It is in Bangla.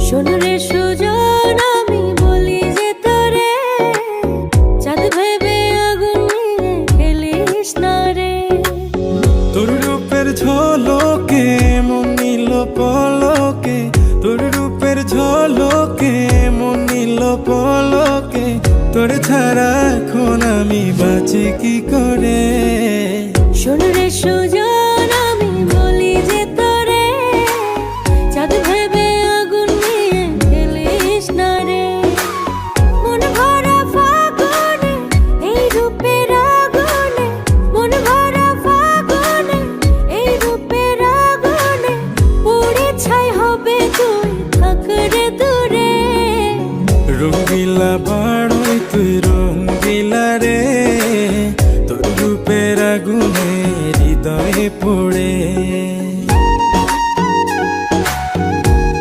শোন রে সুজন, আমি বলি যে তোরে, চাঁদ ভেবে আগুন নিয়ে খেলিস না রে। তোর রূপের ঝলকে মন নিল পলকে, তোর রূপের ঝলকে মন নিল পলকে, তোর ছাড়া এখন আমি বাঁচি কি করে। শোন রে সুজন, আমি বলি যে তোরে, চাঁদ ভেবে আগুন নিয়ে খেলিস না রে। মন ভরা ফাগুনে এই রূপের আগুনে, মন ভরা ফাগুনে এই রূপের আগুনে, পুড়ে ছাই হবে তুই থাক রে দূরে। রঙিলা বাড়